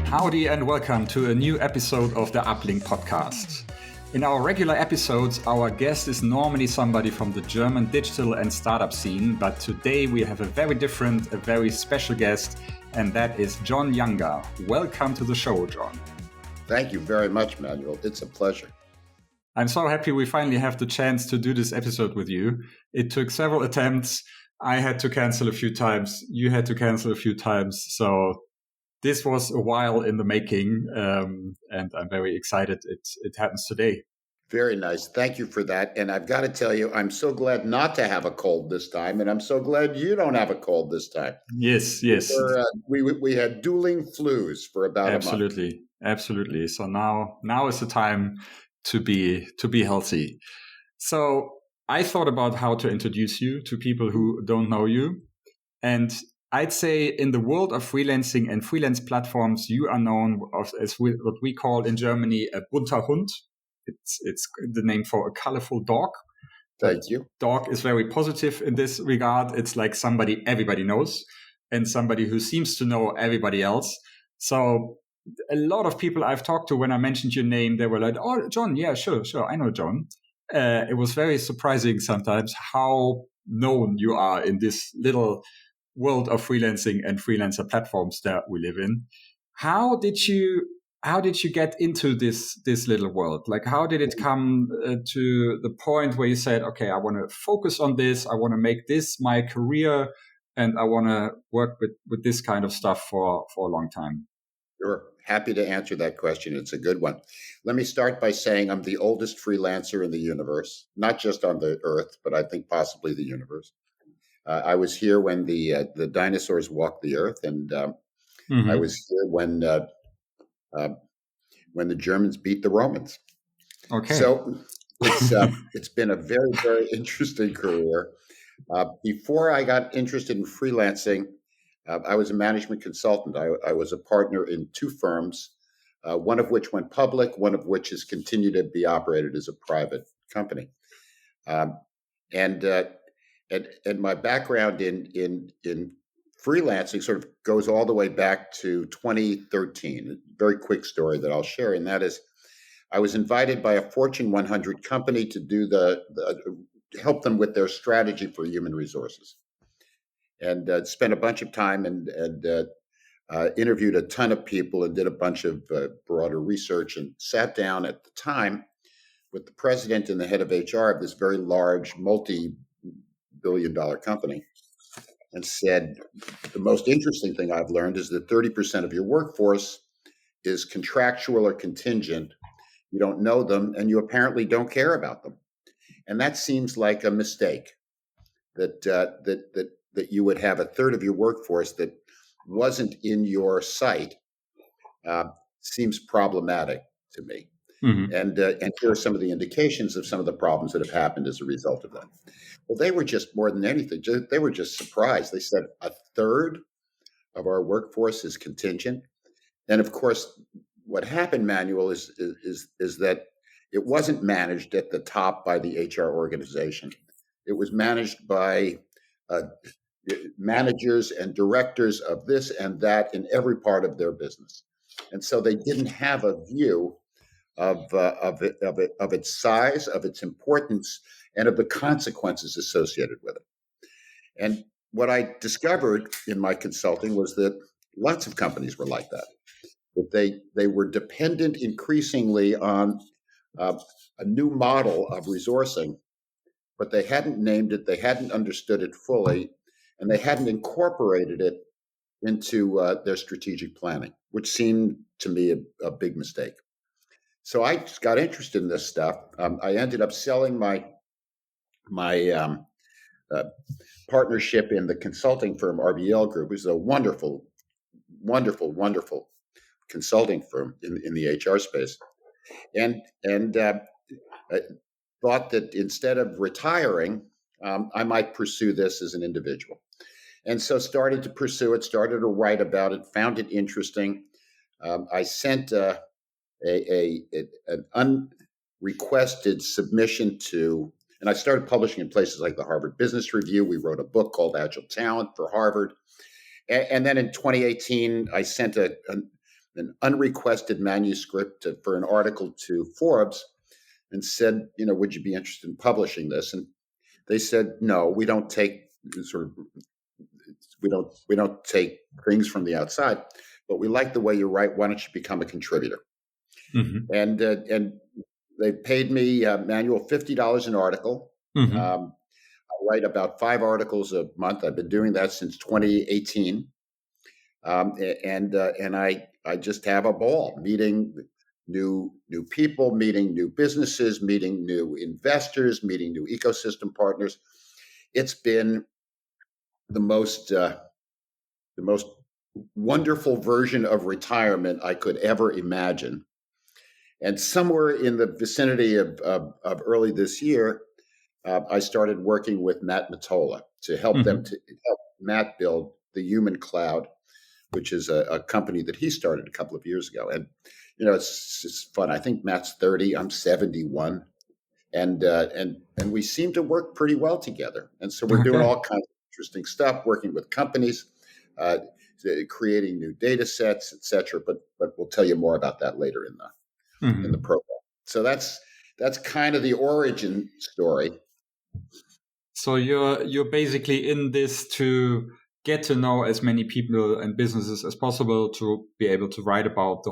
Howdy and welcome to a new episode of the Uplink podcast. In our regular episodes, our guest is normally somebody from the German digital and startup scene, but today we have a very special guest, and that is Jon Younger. Welcome to the show, Jon. Thank you very much, Manuel. It's a pleasure. I'm so happy we finally have the chance to do this episode with you. It took several attempts. I had to cancel a few times. You had to cancel a few times. So this was a while in the making, and I'm very excited it happens today. Very nice. Thank you for that. And I've got to tell you, I'm so glad not to have a cold this time, and I'm so glad you don't have a cold this time. Yes. We had dueling flus for about a month. Absolutely. So now is the time to be healthy. So I thought about how to introduce you to people who don't know you, and I'd say in the world of freelancing and freelance platforms, you are known as what we call in Germany a bunter Hund. It's the name for a colorful dog. Thank you. Dog is very positive in this regard. It's like somebody everybody knows and somebody who seems to know everybody else. So a lot of people I've talked to, when I mentioned your name, they were like, "Oh, Jon, yeah, sure, I know Jon." It was very surprising sometimes how known you are in this little world of freelancing and freelancer platforms that we live in. How did you get into this little world? Like, how did it come to the point where you said, okay, I want to focus on this, I want to make this my career, and I want to work with this kind of stuff for a long time? Sure. Happy to answer that question. It's a good one. Let me start by saying I'm the oldest freelancer in the universe, not just on the earth, but I think possibly the universe. I was here when the dinosaurs walked the earth, and I was here when the Germans beat the Romans. Okay. So it's been a very, very interesting career. Before I got interested in freelancing, I was a management consultant. I was a partner in two firms, one of which went public, one of which has continued to be operated as a private company. And my background in freelancing sort of goes all the way back to 2013. A very quick story that I'll share, and that is, I was invited by a Fortune 100 company to do help them with their strategy for human resources, and spent a bunch of time and interviewed a ton of people and did a bunch of broader research, and sat down at the time with the president and the head of HR of this very large multi-billion-dollar company, and said, the most interesting thing I've learned is that 30% of your workforce is contractual or contingent. You don't know them, and you apparently don't care about them. And that seems like a mistake, that you would have a third of your workforce that wasn't in your sight. Seems problematic to me. Mm-hmm. And here are some of the indications of some of the problems that have happened as a result of that. Well, they were just, more than anything, they were just surprised. They said a third of our workforce is contingent. And of course, what happened, Manuel, is that it wasn't managed at the top by the HR organization. It was managed by managers and directors of this and that in every part of their business. And so they didn't have a view of its size, of its importance, and of the consequences associated with it. And what I discovered in my consulting was that lots of companies were like that. That they were dependent increasingly on a new model of resourcing, but they hadn't named it, they hadn't understood it fully, and they hadn't incorporated it into their strategic planning, which seemed to me a big mistake. So I just got interested in this stuff. I ended up selling my partnership in the consulting firm RBL Group, which is a wonderful consulting firm in the HR space, and I thought that instead of retiring, I might pursue this as an individual. And so started to pursue it, started to write about it, found it interesting. I sent an unrequested submission to And I started publishing in places like the Harvard Business Review. We wrote a book called Agile Talent for Harvard. And then in 2018, I sent an unrequested manuscript for an article to Forbes and said, would you be interested in publishing this? And they said, no, we don't take we don't take things from the outside, but we like the way you write. Why don't you become a contributor? Mm-hmm. And they paid me manual $50 an article. Mm-hmm. I write about 5 articles a month. I've been doing that since 2018. And I just have a ball meeting new people, meeting new businesses, meeting new investors, meeting new ecosystem partners. It's been the most wonderful version of retirement I could ever imagine. And somewhere in the vicinity of early this year, I started working with Matt Mottola to help them to help Matt build the Human Cloud, which is a company that he started a couple of years ago. And, it's fun. I think Matt's 30, I'm 71. And we seem to work pretty well together. And so we're doing all kinds of interesting stuff, working with companies, creating new data sets, et cetera. But we'll tell you more about that later in the program. So that's kind of the origin story. So you're basically in this to get to know as many people and businesses as possible to be able to write about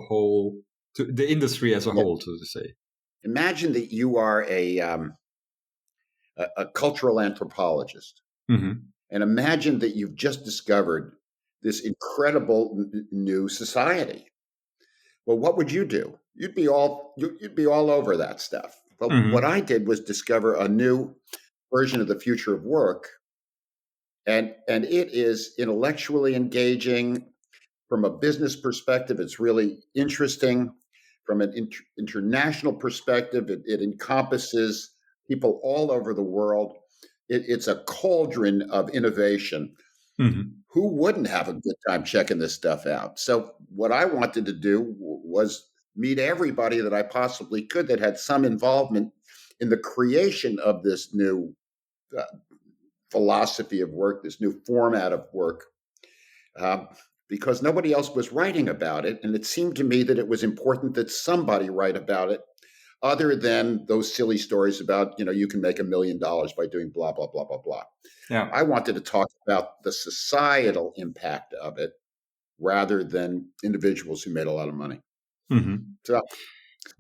the industry as a whole, so to say. Imagine that you are a cultural anthropologist, and imagine that you've just discovered this incredible new society. Well, what would you do? You'd be all over that stuff. But what I did was discover a new version of the future of work, and it is intellectually engaging. From a business perspective, it's really interesting. From an international perspective, it encompasses people all over the world. It's a cauldron of innovation. Who wouldn't have a good time checking this stuff out? So what I wanted to do was meet everybody that I possibly could that had some involvement in the creation of this new philosophy of work, this new format of work, because nobody else was writing about it. And it seemed to me that it was important that somebody write about it other than those silly stories about, you can make $1 million by doing blah, blah, blah, blah, blah. Yeah. I wanted to talk about the societal impact of it rather than individuals who made a lot of money. So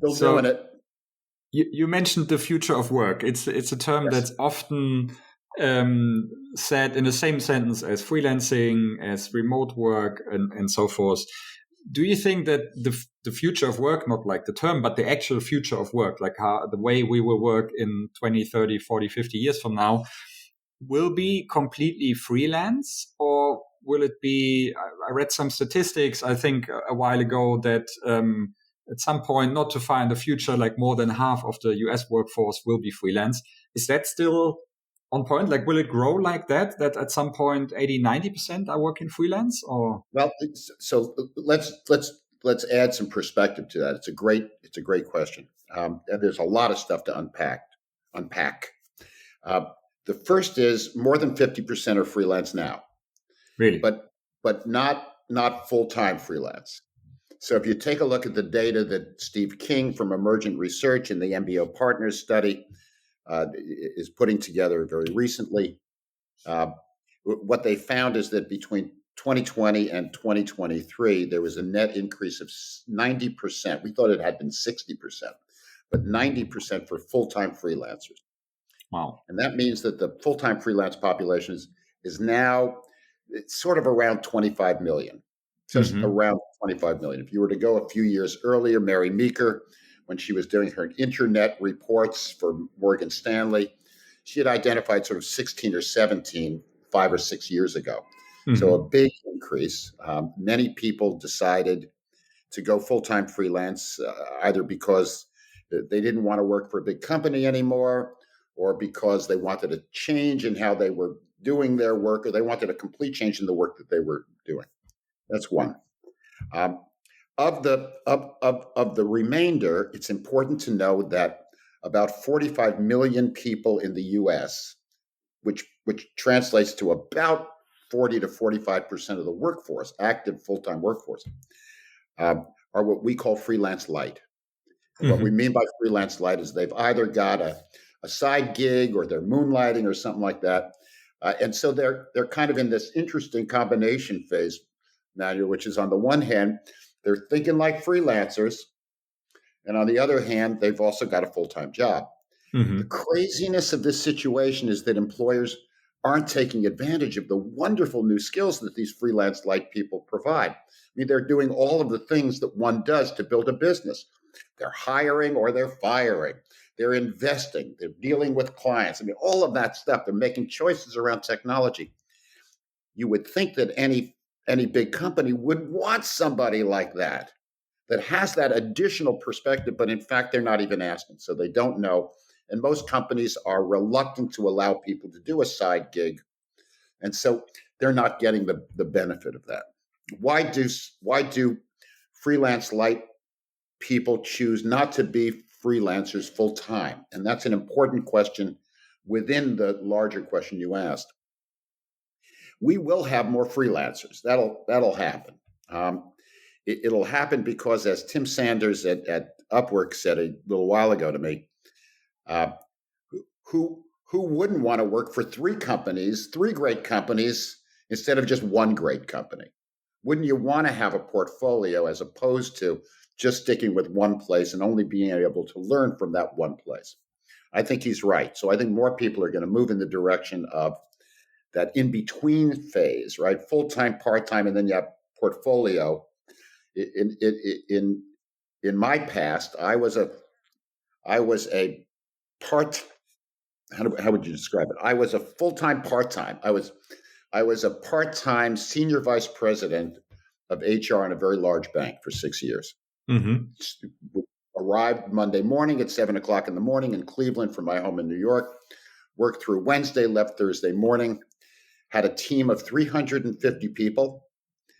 still doing it. You mentioned the future of work. It's a term that's often said in the same sentence as freelancing, as remote work, and so forth. Do you think that the future of work, not like the term, but the actual future of work, like how the way we will work in 20, 30, 40, 50 years from now, will be completely freelance, or will it be, I read some statistics, I think a while ago, that at some point, not to find the future, like more than half of the US workforce will be freelance. Is that still on point? Like, will it grow like that at some point 80, 90% are working freelance? Or well, so let's add some perspective to that. It's a great question, and there's a lot of stuff to unpack. The first is more than 50% are freelance now, really, but not full-time freelance. So if you take a look at the data that Steve King from Emergent Research and the MBO Partners study is putting together very recently, what they found is that between 2020 and 2023, there was a net increase of 90%. We thought it had been 60%, but 90% for full-time freelancers. Wow. And that means that the full-time freelance population is now sort of around 25 million. Just around 25 million. If you were to go a few years earlier, Mary Meeker, when she was doing her internet reports for Morgan Stanley, she had identified sort of 16 or 17 5 or 6 years ago. So a big increase. Many people decided to go full-time freelance, either because they didn't want to work for a big company anymore, or because they wanted a change in how they were doing their work, or they wanted a complete change in the work that they were doing. That's one. Of the remainder, it's important to know that about 45 million people in the US, which translates to about 40 to 45% of the workforce, active full-time workforce, are what we call freelance light. And what we mean by freelance light is they've either got a side gig or they're moonlighting or something like that. And so they're kind of in this interesting combination phase, Manuel, which is on the one hand, they're thinking like freelancers. And on the other hand, they've also got a full-time job. The craziness of this situation is that employers aren't taking advantage of the wonderful new skills that these freelance light people provide. I mean, they're doing all of the things that one does to build a business. They're hiring or they're firing. They're investing. They're dealing with clients. I mean, all of that stuff. They're making choices around technology. You would think that any big company would want somebody like that has that additional perspective, but in fact, they're not even asking. So they don't know. And most companies are reluctant to allow people to do a side gig. And so they're not getting the benefit of that. Why do freelance light people choose not to be freelancers full time? And that's an important question within the larger question you asked. We will have more freelancers. That'll happen. It'll happen because, as Tim Sanders at Upwork said a little while ago to me, who wouldn't want to work for three great companies, instead of just one great company? Wouldn't you want to have a portfolio as opposed to just sticking with one place and only being able to learn from that one place? I think he's right. So I think more people are going to move in the direction of that in-between phase, right? Full-time, part-time, and then you have portfolio. In my past, I was a part. How would you describe it? I was a full-time, part-time. I was a part-time senior vice president of HR in a very large bank for 6 years. Arrived Monday morning at 7:00 in the morning in Cleveland from my home in New York. Worked through Wednesday, left Thursday morning. Had a team of 350 people.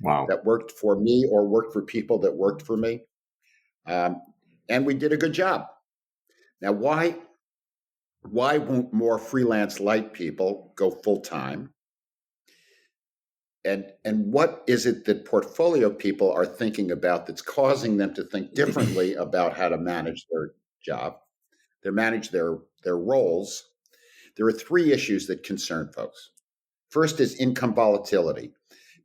Wow. That worked for me or worked for people that worked for me. And we did a good job. Now, why won't more freelance light people go full time? And what is it that portfolio people are thinking about that's causing them to think differently about how to manage their job, manage their roles? There are three issues that concern folks. First is income volatility.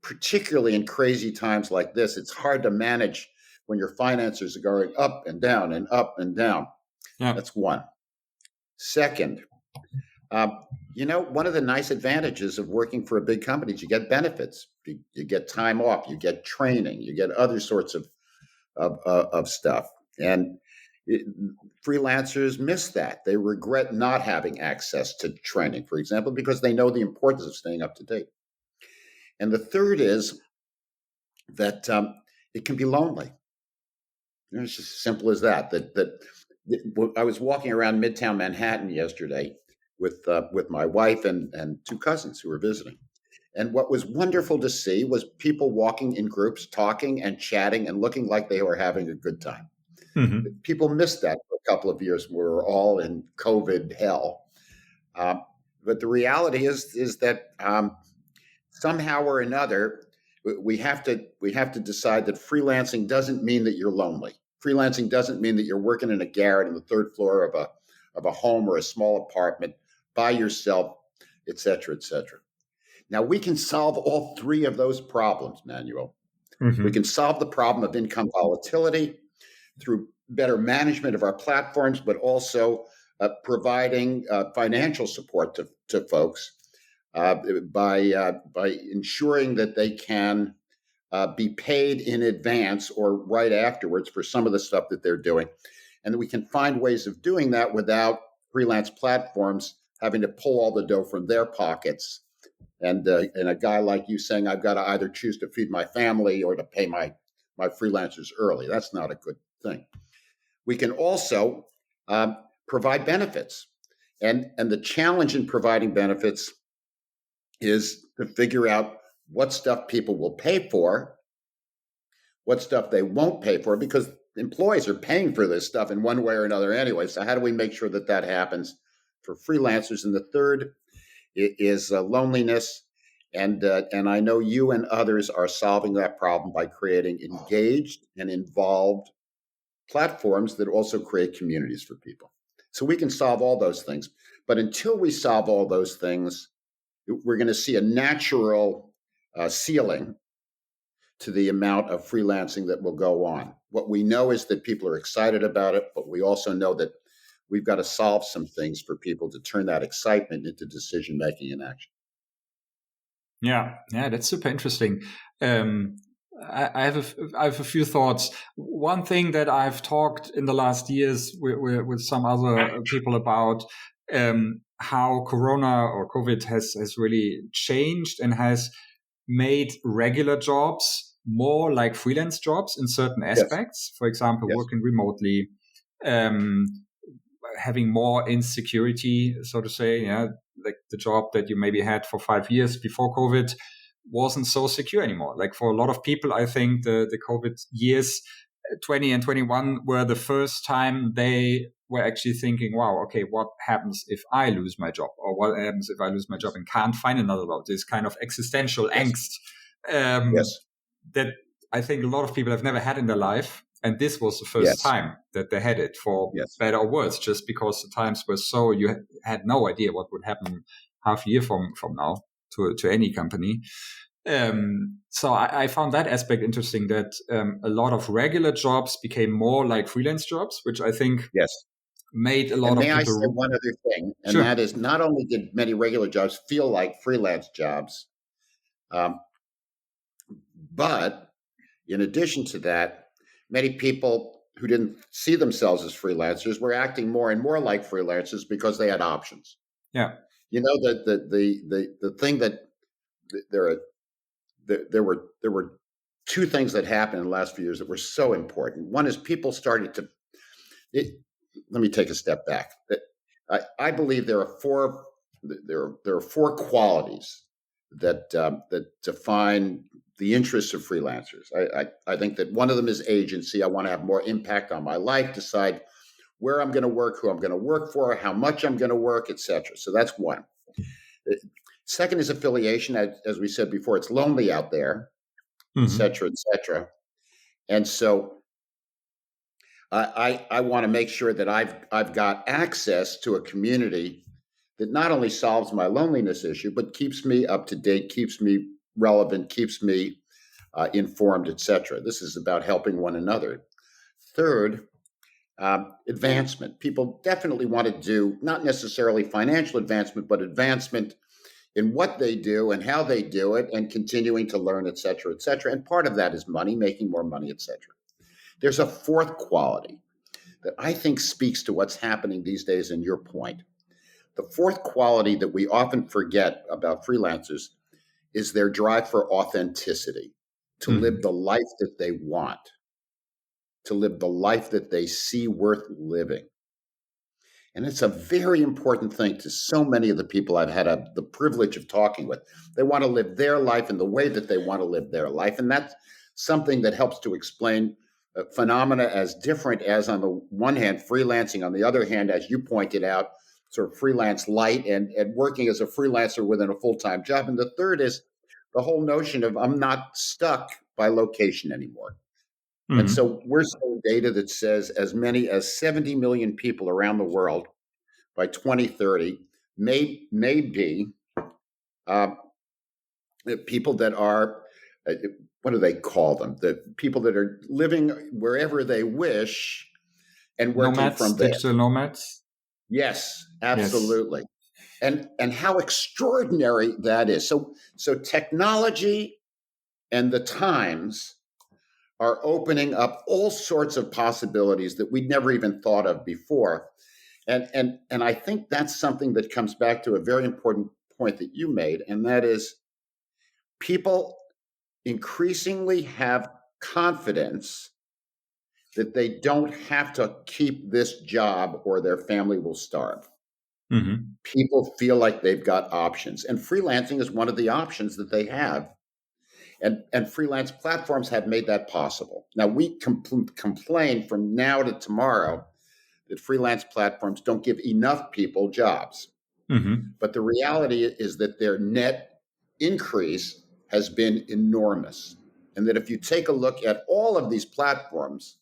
Particularly in crazy times like this, it's hard to manage when your finances are going up and down and up and down. Yeah. That's one. Second, one of the nice advantages of working for a big company is you get benefits. You get time off, you get training, you get other sorts of stuff. And freelancers miss that. They regret not having access to training, for example, because they know the importance of staying up to date. And the third is that it can be lonely. It's just as simple as that. I was walking around Midtown Manhattan yesterday with my wife and two cousins who were visiting. And what was wonderful to see was people walking in groups, talking and chatting and looking like they were having a good time. People missed that for a couple of years. We were all in COVID hell. But the reality is that somehow or another, we have to decide that freelancing doesn't mean that you're lonely. Freelancing doesn't mean that you're working in a garret on the third floor of a home or a small apartment by yourself, et cetera, et cetera. Now, we can solve all three of those problems, Manuel. We can solve the problem of income volatility through better management of our platforms, but also providing financial support to folks by ensuring that they can be paid in advance or right afterwards for some of the stuff that they're doing. And we can find ways of doing that without freelance platforms having to pull all the dough from their pockets. And a guy like you saying, I've got to either choose to feed my family or to pay my freelancers early. That's not a good thing. We can also provide benefits. And the challenge in providing benefits is to figure out what stuff people will pay for, what stuff they won't pay for, because employees are paying for this stuff in one way or another anyway. So how do we make sure that that happens for freelancers? And the third is loneliness. And I know you and others are solving that problem by creating engaged and involved platforms that also create communities for people. So we can solve all those things. But until we solve all those things, we're going to see a natural ceiling to the amount of freelancing that will go on. What we know is that people are excited about it, but we also know that we've got to solve some things for people to turn that excitement into decision making and action. Yeah, that's super interesting. I have a few thoughts. One thing that I've talked in the last years with some other people about how Corona or COVID has really changed and has made regular jobs more like freelance jobs in certain aspects. Yes. For example, working remotely, having more insecurity, so to say. Yeah, like the job that you maybe had for 5 years before COVID wasn't so secure anymore. Like for a lot of people, I think the COVID years, 20 and 21, were the first time they were actually thinking, wow, okay, what happens if I lose my job? Or what happens if I lose my job and can't find another job? This kind of existential angst that I think a lot of people have never had in their life. And this was the first time that they had it, for better or worse, just because the times were so, you had no idea what would happen half a year from now to any company. So I found that aspect interesting, that a lot of regular jobs became more like freelance jobs, which I think made a lot of people. May I say one other thing? And that is, not only did many regular jobs feel like freelance jobs, but in addition to that, many people who didn't see themselves as freelancers were acting more and more like freelancers because they had options. Yeah. You know, the thing that there were two things that happened in the last few years that were so important. One is people started to. Let me take a step back. I believe there are four qualities that define the interests of freelancers. I think that one of them is agency. I want to have more impact on my life, decide where I'm going to work, who I'm going to work for, how much I'm going to work, etc. So that's one. Second is affiliation. As we said before, it's lonely out there, etc., etc. And so I want to make sure that I've got access to a community that not only solves my loneliness issue, but keeps me up to date, keeps me relevant, keeps me informed, etc. This is about helping one another. Third, advancement. People definitely want to do not necessarily financial advancement, but advancement in what they do and how they do it, and continuing to learn, etc., etc. And part of that is money, making more money, etc. There's a fourth quality that I think speaks to what's happening these days, and your point. The fourth quality that we often forget about freelancers is their drive for authenticity, to live the life that they want, to live the life that they see worth living. And it's a very important thing to so many of the people I've had the privilege of talking with. They want to live their life in the way that they want to live their life. And that's something that helps to explain phenomena as different as, on the one hand, freelancing, on the other hand, as you pointed out, sort of freelance light and working as a freelancer within a full-time job. And the third is the whole notion of I'm not stuck by location anymore. And so we're seeing data that says as many as 70 million people around the world by 2030 may be people that are, what do they call them? The people that are living wherever they wish and working nomads, from there. Digital nomads. Yes, absolutely. Yes. And how extraordinary that is. So technology and the times are opening up all sorts of possibilities that we'd never even thought of before. And I think that's something that comes back to a very important point that you made, and that is people increasingly have confidence that they don't have to keep this job or their family will starve. People feel like they've got options, and freelancing is one of the options that they have. And freelance platforms have made that possible. Now, we complain from now to tomorrow that freelance platforms don't give enough people jobs. Mm-hmm. But the reality is that their net increase has been enormous. And that if you take a look at all of these platforms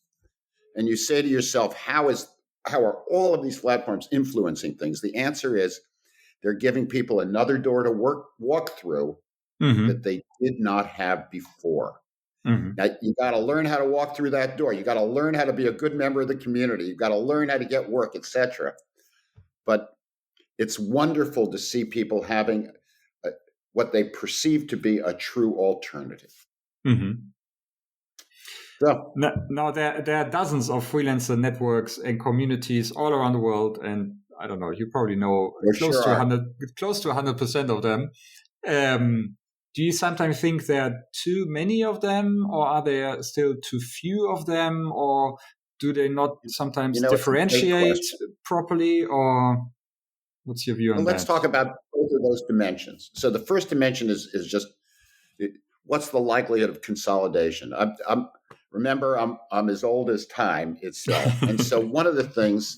and you say to yourself, how are all of these platforms influencing things? The answer is they're giving people another door to walk through Mm-hmm. that they did not have before. Mm-hmm. Now, you got to learn how to walk through that door. You got to learn how to be a good member of the community. You got to learn how to get work, etc. But it's wonderful to see people having what they perceive to be a true alternative. Mm-hmm. So now there are dozens of freelancer networks and communities all around the world, and I don't know, you probably know close to 100% of them. Do you sometimes think there are too many of them, or are there still too few of them, or do they not sometimes differentiate properly, or what's your view on that? Let's talk about both of those dimensions. So the first dimension is just what's the likelihood of consolidation? Remember, I'm as old as time itself, and so one of the things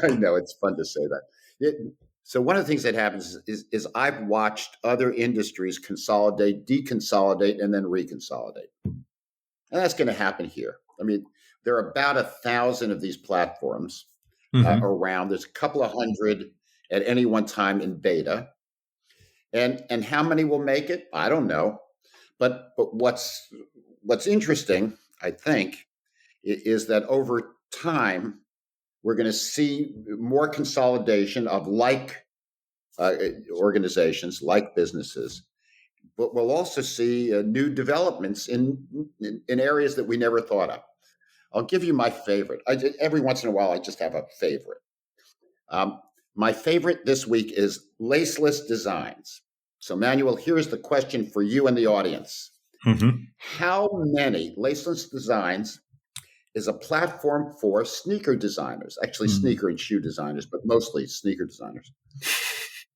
I know it's fun to say that. So one of the things that happens is I've watched other industries consolidate, deconsolidate, and then reconsolidate, and that's going to happen here. I mean, there are about 1,000 of these platforms around. There's a couple of hundred at any one time in beta, and how many will make it? I don't know, but what's interesting, I think, is that over time we're going to see more consolidation of organizations, like businesses, but we'll also see new developments in areas that we never thought of. I'll give you my favorite. Every once in a while, I just have a favorite. My favorite this week is laceless designs. So, Manuel, here's the question for you and the audience. Mm-hmm. How many laceless designs is a platform for sneaker designers, actually sneaker and shoe designers, but mostly sneaker designers?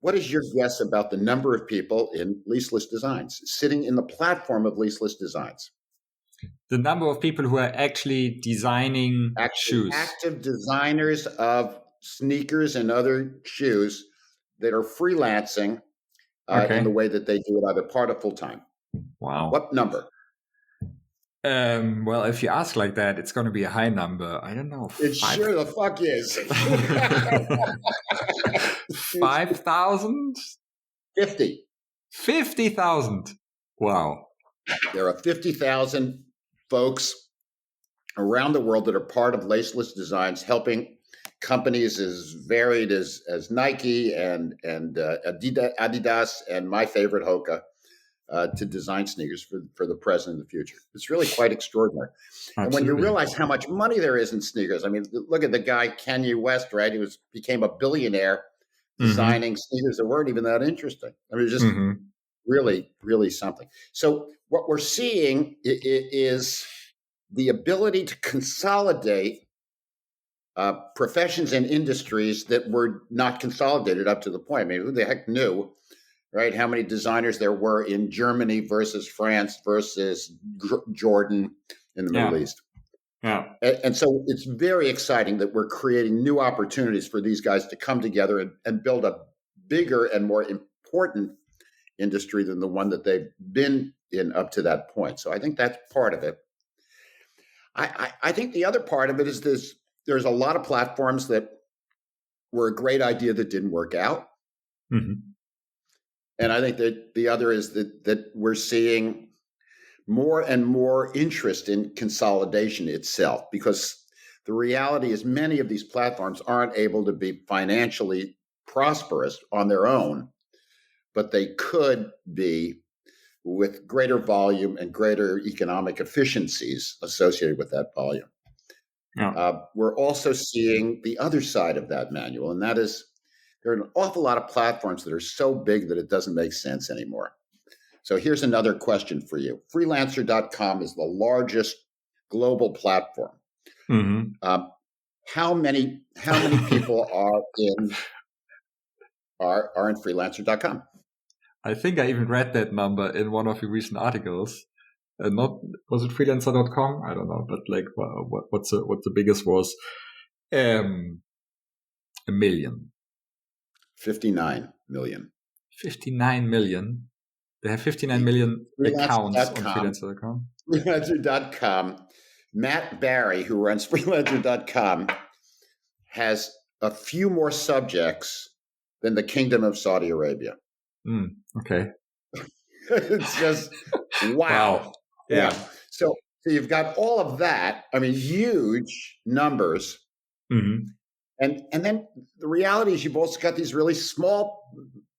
What is your guess about the number of people in leaseless designs, sitting in the platform of leaseless designs? The number of people who are actually designing shoes. Active designers of sneakers and other shoes that are freelancing in the way that they do it, either part or full time. Wow. What number? Well, if you ask like that, it's going to be a high number. I don't know. It sure the fuck is. 5,000? 50. 50,000. Wow. There are 50,000 folks around the world that are part of Laceless Designs, helping companies as varied as Nike and Adidas and my favorite Hoka to design sneakers for the present and the future. It's really quite extraordinary. Absolutely. And when you realize how much money there is in sneakers, I mean, look at the guy Kanye West, right? He became a billionaire designing sneakers that weren't even that interesting. I mean, just really, really something. So what we're seeing is the ability to consolidate professions and industries that were not consolidated up to the point. I mean, who the heck knew, right, how many designers there were in Germany versus France versus Jordan in the Middle East? Yeah. And so it's very exciting that we're creating new opportunities for these guys to come together and build a bigger and more important industry than the one that they've been in up to that point. So I think that's part of it. I think the other part of it is there's a lot of platforms that were a great idea that didn't work out. And I think that the other is that we're seeing more and more interest in consolidation itself, because the reality is many of these platforms aren't able to be financially prosperous on their own, but they could be with greater volume and greater economic efficiencies associated with that volume. Yeah. We're also seeing the other side of that, Manuel, and that is there are an awful lot of platforms that are so big that it doesn't make sense anymore. So here's another question for you. Freelancer.com is the largest global platform. How many people are in Freelancer.com? I think I even read that number in one of your recent articles. Not was it freelancer.com? I don't know, but like what the biggest was? 1 million. 59 million. 59 million. They have 59 million accounts on freelancer.com. Freelancer.com. Matt Barry, who runs freelancer.com, has a few more subjects than the Kingdom of Saudi Arabia. Okay. It's just wow. Yeah. So you've got all of that. I mean, huge numbers. Mm-hmm. And then the reality is you've also got these really small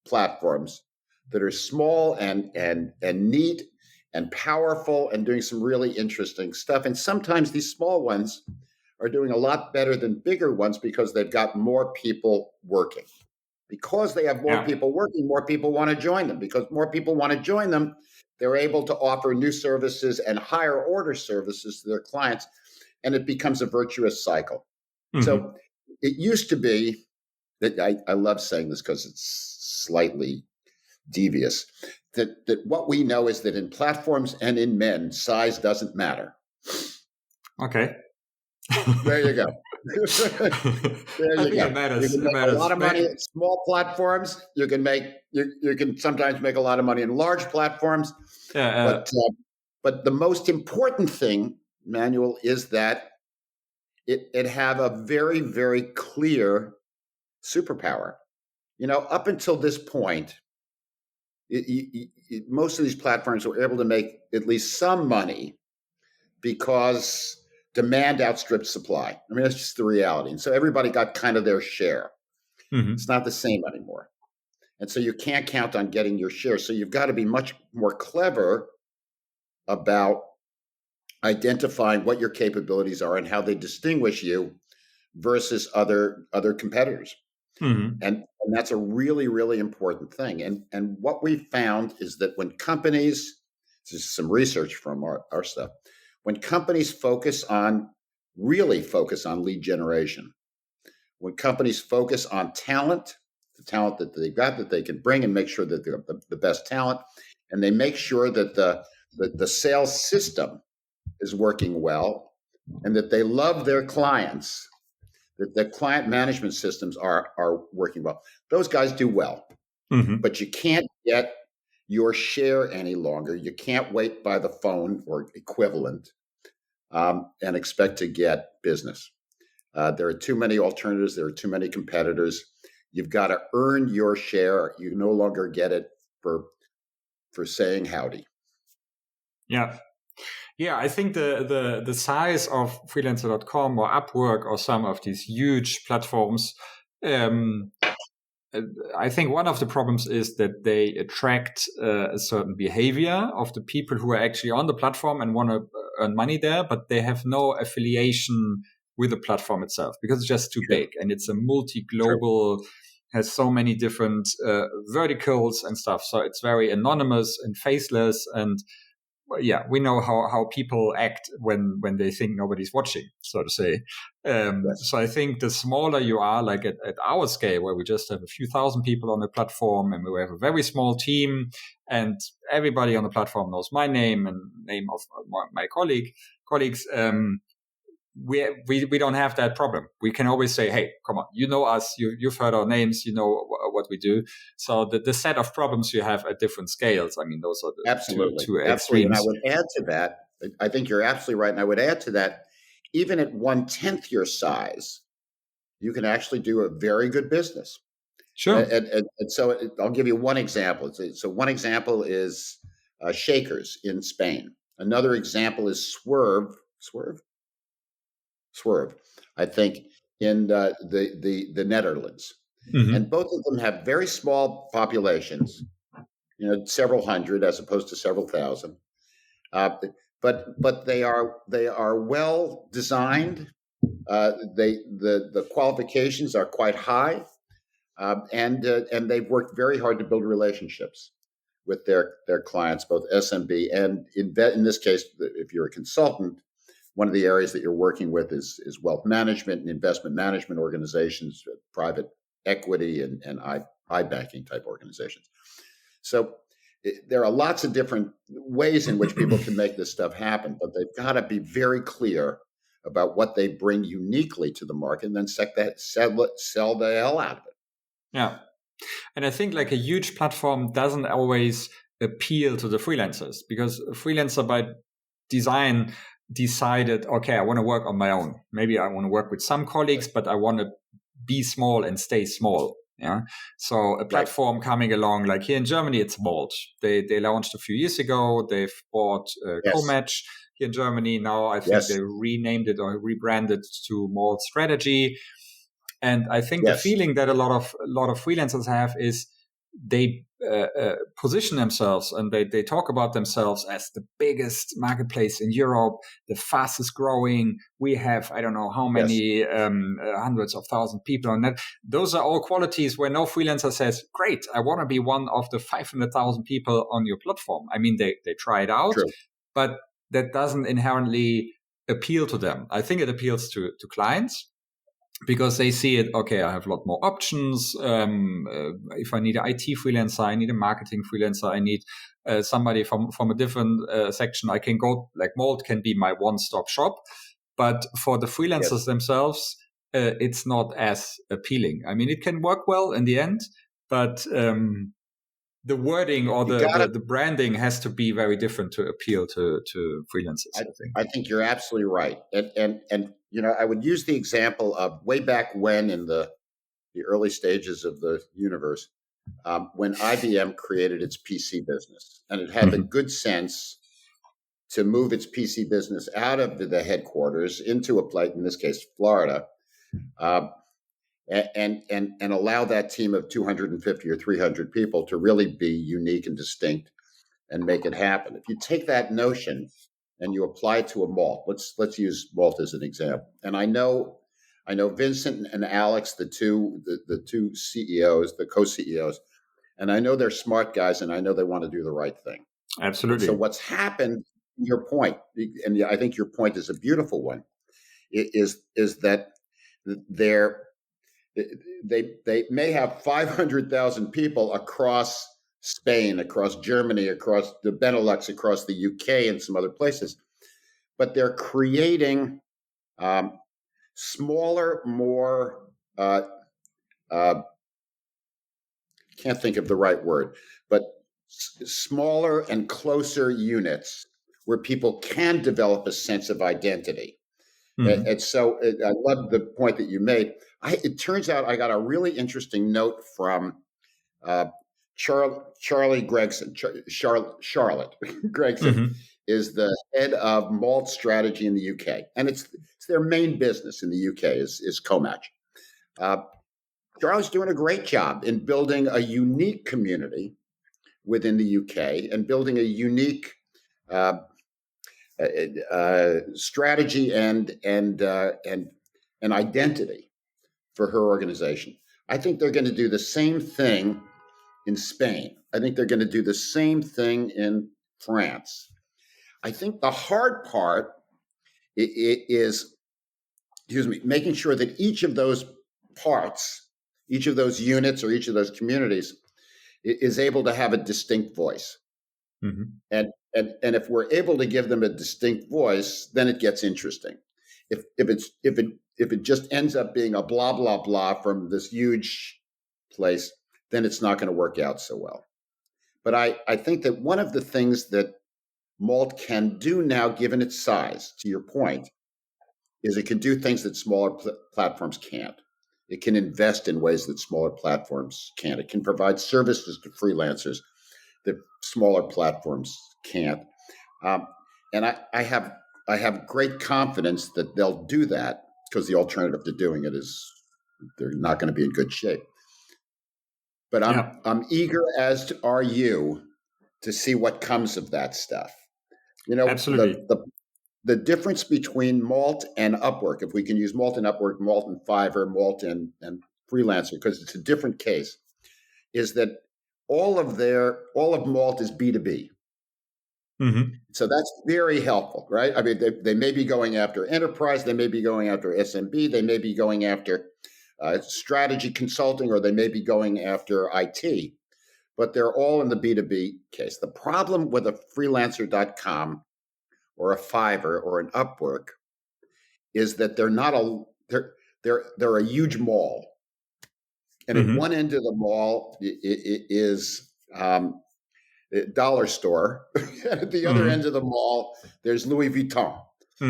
platforms that are small and neat and powerful and doing some really interesting stuff. And sometimes these small ones are doing a lot better than bigger ones because they've got more people working. Because they have more people working, more people want to join them. Because more people want to join them, they're able to offer new services and higher order services to their clients. And it becomes a virtuous cycle. Mm-hmm. So it used to be that I love saying this because it's slightly devious, that what we know is that in platforms and in men, size doesn't matter. Okay. There you go. There you go. It matters. You can make a lot of money at small platforms. You can sometimes make a lot of money in large platforms. But the most important thing, Manuel, is that it have a very, very clear superpower. Up until this point, most of these platforms were able to make at least some money because demand outstripped supply. I mean, that's just the reality. And so everybody got kind of their share. Mm-hmm. It's not the same anymore. And so you can't count on getting your share. So you've got to be much more clever about identifying what your capabilities are and how they distinguish you versus other competitors. Mm-hmm. And that's a really, really important thing. And what we found is that when companies, this is some research from our stuff, when companies really focus on lead generation, when companies focus on talent, the talent that they've got that they can bring and make sure that they're the best talent, and they make sure that the sales system is working well and that they love their clients, that the client management systems are working well. Those guys do well. Mm-hmm. But you can't get your share any longer. You can't wait by the phone or equivalent and expect to get business. There are too many alternatives. There are too many competitors. You've got to earn your share. You no longer get it for saying howdy. Yeah. Yeah, I think the size of freelancer.com or Upwork or some of these huge platforms, I think one of the problems is that they attract a certain behavior of the people who are actually on the platform and want to earn money there, but they have no affiliation with the platform itself because it's just too big and it's a multi-global, has so many different verticals and stuff. So it's very anonymous and faceless and yeah, we know how people act when they think nobody's watching, so to say. So I think the smaller you are, like at our scale, where we just have a few thousand people on the platform and we have a very small team and everybody on the platform knows my name and name of my colleagues, we don't have that problem. We can always say, hey, come on, you know us, you've heard our names, you know what we do. So the set of problems you have at different scales, I mean, those are the two extremes. And I would add to that, I think you're absolutely right. And I would add to that, even at 1/10 your size, you can actually do a very good business. Sure. And so I'll give you one example. So one example is Shakers in Spain. Another example is Swerve, I think, in the Netherlands. Mm-hmm. And both of them have very small populations, several hundred as opposed to several thousand. But they are well designed. The qualifications are quite high, and they've worked very hard to build relationships with their clients, both SMB and in this case, if you're a consultant. One of the areas that you're working with is wealth management and investment management organizations, private equity and iBanking type organizations. So there are lots of different ways in which people can make this stuff happen, but they've got to be very clear about what they bring uniquely to the market, and then sell the hell out of it. Yeah. And I think like a huge platform doesn't always appeal to the freelancers, because a freelancer by design decided, okay, I want to work on my own. Maybe I want to work with some colleagues, but I want to be small and stay small. Yeah. So a platform coming along, like here in Germany, it's Malt. They launched a few years ago. They've bought Co-Match here in Germany. Now I think they renamed it or rebranded to Malt Strategy. And I think the feeling that a lot of freelancers have is they position themselves and they talk about themselves as the biggest marketplace in Europe, the fastest growing. We have, I don't know how many hundreds of thousands of people on that. Those are all qualities where no freelancer says, great, I want to be one of the 500,000 people on your platform. I mean, they try it out, but that doesn't inherently appeal to them. I think it appeals to clients, because they see it, okay, I have a lot more options. If I need an IT freelancer, I need a marketing freelancer, I need somebody from a different section, I can go, like Malt can be my one-stop shop. But for the freelancers themselves, it's not as appealing. I mean, it can work well in the end, but the wording or the branding has to be very different to appeal to freelancers. I think you're absolutely right. And you know, I would use the example of way back when in the early stages of the universe, when IBM created its PC business, and it had the good sense to move its PC business out of the headquarters into a place, in this case, Florida, and allow that team of 250 or 300 people to really be unique and distinct and make it happen. If you take that notion and you apply it to a Malt, let's use Malt as an example. And I know Vincent and Alex, the two CEOs, the co-CEOs, and I know they're smart guys, and I know they want to do the right thing. Absolutely. So what's happened, your point, and I think your point is a beautiful one, is that they may have 500,000 people across Spain, across Germany, across the Benelux, across the UK, and some other places, but they're creating smaller, more can't think of the right word, but smaller and closer units where people can develop a sense of identity. And so I love the point that you made. It turns out I got a really interesting note from Charlie Gregson. Charlotte Gregson is the head of Malt Strategy in the UK, and it's their main business in the UK is Co-Match. Charlie's doing a great job in building a unique community within the UK and building a unique strategy and identity for her organization. I think they're going to do the same thing in Spain. I think they're going to do the same thing in France. I think the hard part is, making sure that each of those parts, each of those units, or each of those communities is able to have a distinct voice. And if we're able to give them a distinct voice, then it gets interesting. If it just ends up being a blah blah blah from this huge place, then it's not going to work out so well. But I think that one of the things that Malt can do now, given its size, to your point, is it can do things that smaller platforms can't. It can invest in ways that smaller platforms can't. It can provide services to freelancers that smaller platforms can't. And I have great confidence that they'll do that, because the alternative to doing it is they're not going to be in good shape. But I'm eager, as are you, to see what comes of that stuff. You know, absolutely. The difference between Malt and Upwork, if we can use Malt and Upwork, Malt and Fiverr, Malt and Freelancer, because it's a different case, is that all of Malt is B2B. So that's very helpful, right? I mean, they may be going after enterprise, they may be going after SMB, they may be going after strategy consulting, or they may be going after IT. but they're all in the B2B case. The problem with a freelancer.com or a Fiverr or an Upwork is that they're a huge mall. And at one end of the mall is dollar store. At the other end of the mall, there's Louis Vuitton.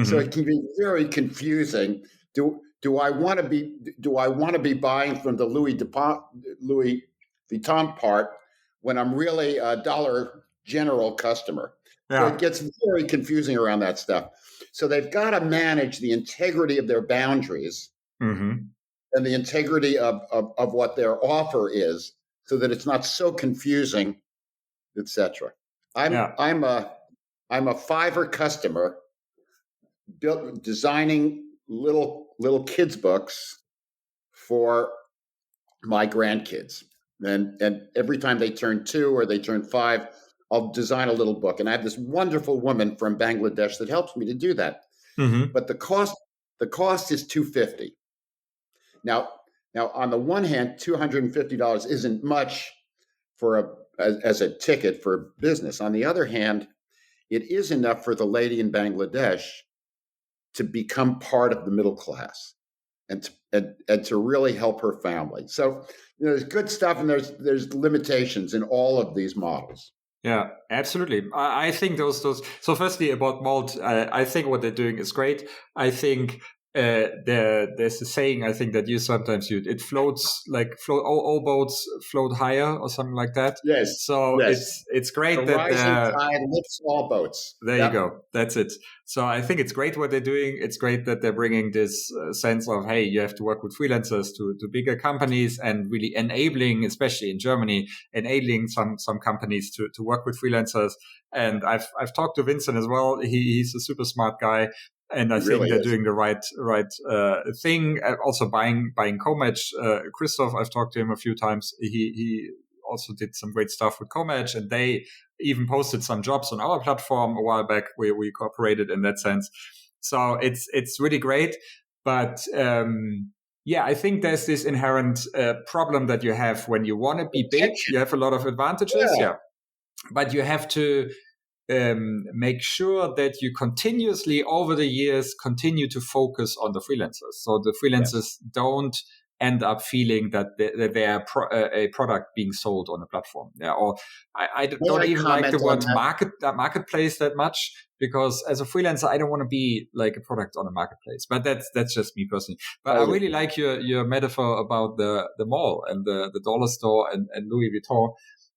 So it can be very confusing. Do I want to be buying from the Louis Vuitton part when I'm really a Dollar General customer? So it gets very confusing around that stuff. So they've got to manage the integrity of their boundaries and the integrity of what their offer is, so that it's not so confusing, etc. I'm a Fiverr customer, designing little kids books for my grandkids, and every time they turn 2 or they turn 5, I'll design a little book, and I have this wonderful woman from Bangladesh that helps me to do that. But the cost is $250. Now, on the one hand, $250 isn't much as a ticket for business. On the other hand, it is enough for the lady in Bangladesh to become part of the middle class and to really help her family. So there's good stuff, and there's limitations in all of these models. Yeah, absolutely. I think those. So firstly, about Malt, I think what they're doing is great. I think there's a saying, I think, that you sometimes use. It floats all boats float higher or something like that. Yes. So yes. It's great the that rising tide lifts all boats. There you go. That's it. So I think it's great what they're doing. It's great that they're bringing this sense of, hey, you have to work with freelancers to bigger companies, and really enabling, especially in Germany, enabling some companies to work with freelancers. And I've talked to Vincent as well. He's a super smart guy. And I think they're doing the right thing. Also buying Comatch. Christoph, I've talked to him a few times. He also did some great stuff with Comatch, and they even posted some jobs on our platform a while back where we cooperated in that sense. So it's really great. But I think there's this inherent problem that you have when you want to be big. You have a lot of advantages, but you have to make sure that you continuously over the years continue to focus on the freelancers. So the freelancers don't end up feeling that they are a product being sold on a platform. Yeah, or I don't even like the word marketplace that much, because as a freelancer, I don't want to be like a product on a marketplace. But that's just me personally. But I really like your metaphor about the mall and the dollar store and Louis Vuitton.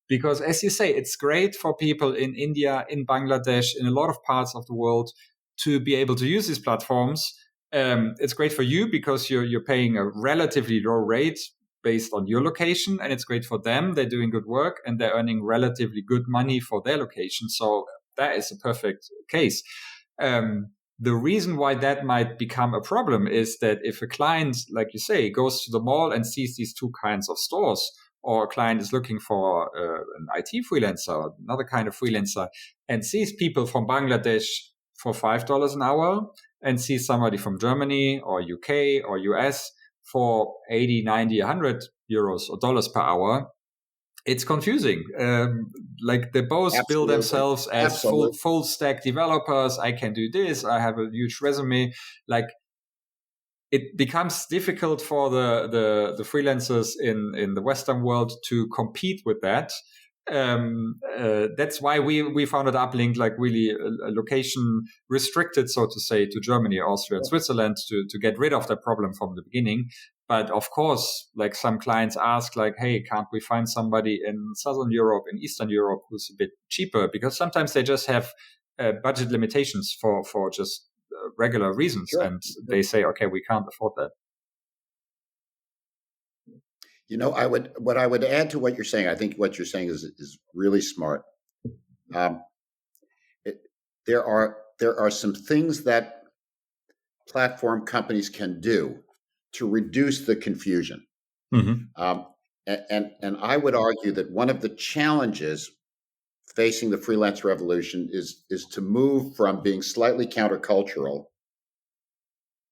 Because as you say, it's great for people in India, in Bangladesh, in a lot of parts of the world to be able to use these platforms. It's great for you because you're paying a relatively low rate based on your location, and it's great for them. They're doing good work and they're earning relatively good money for their location. So that is a perfect case. The reason why that might become a problem is that if a client, like you say, goes to the mall and sees these two kinds of stores, or a client is looking for an IT freelancer, another kind of freelancer, and sees people from Bangladesh for $5 an hour, and sees somebody from Germany or UK or US for 80, 90, 100 euros or dollars per hour, it's confusing. Like they both bill themselves as full stack developers. I can do this. I have a huge resume. Like, it becomes difficult for the freelancers in the Western world to compete with that. That's why we founded Uplink, like really a location restricted, so to say, to Germany, Austria, and Switzerland to get rid of that problem from the beginning. But of course, like some clients ask, like, hey, can't we find somebody in Southern Europe, in Eastern Europe who's a bit cheaper? Because sometimes they just have budget limitations for just regular reasons, and they say, okay, we can't afford that. You know, what I would add to what you're saying, I think what you're saying is really smart. There are some things that platform companies can do to reduce the confusion. And I would argue that one of the challenges facing the freelance revolution is to move from being slightly countercultural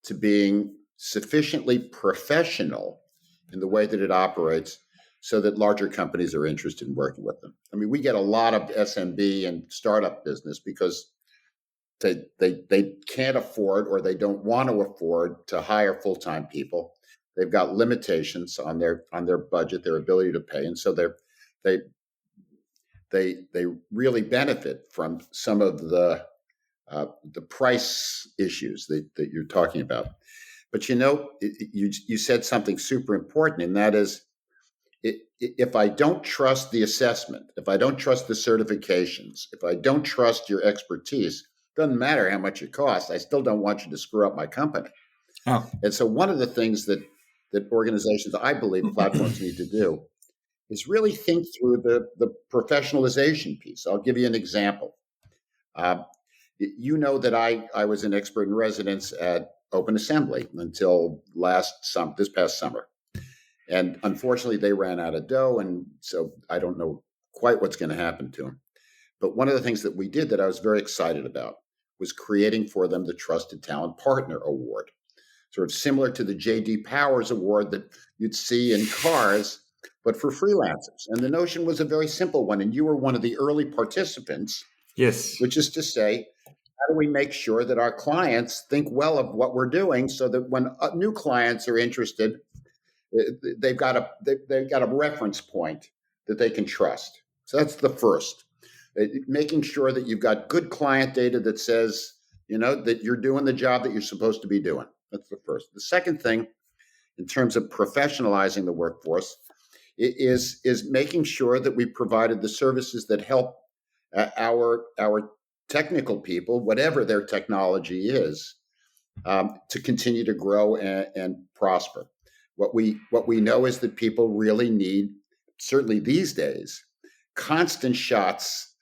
to being sufficiently professional in the way that it operates so that larger companies are interested in working with them. I mean, we get a lot of SMB and startup business because they can't afford, or they don't want to afford, to hire full-time people. They've got limitations on their budget, their ability to pay, and so they really benefit from some of the price issues that you're talking about. But you said something super important, and that is, if I don't trust the assessment, if I don't trust the certifications, if I don't trust your expertise, doesn't matter how much it costs, I still don't want you to screw up my company. Oh. And so one of the things that organizations, I believe platforms need to do, is really think through the professionalization piece. I'll give you an example. You know that I was an expert in residence at Open Assembly until this past summer. And unfortunately, they ran out of dough, and so I don't know quite what's going to happen to them. But one of the things that we did that I was very excited about was creating for them the Trusted Talent Partner Award, sort of similar to the J.D. Powers Award that you'd see in cars, but for freelancers. And the notion was a very simple one, and you were one of the early participants. Yes. Which is to say, how do we make sure that our clients think well of what we're doing, so that when new clients are interested, they've got a reference point that they can trust. So that's the first. Making sure that you've got good client data that says, that you're doing the job that you're supposed to be doing. That's the first. The second thing, in terms of professionalizing the workforce, is making sure that we provided the services that help our technical people, whatever their technology is, to continue to grow and prosper. What we know is that people really need, certainly these days, constant shots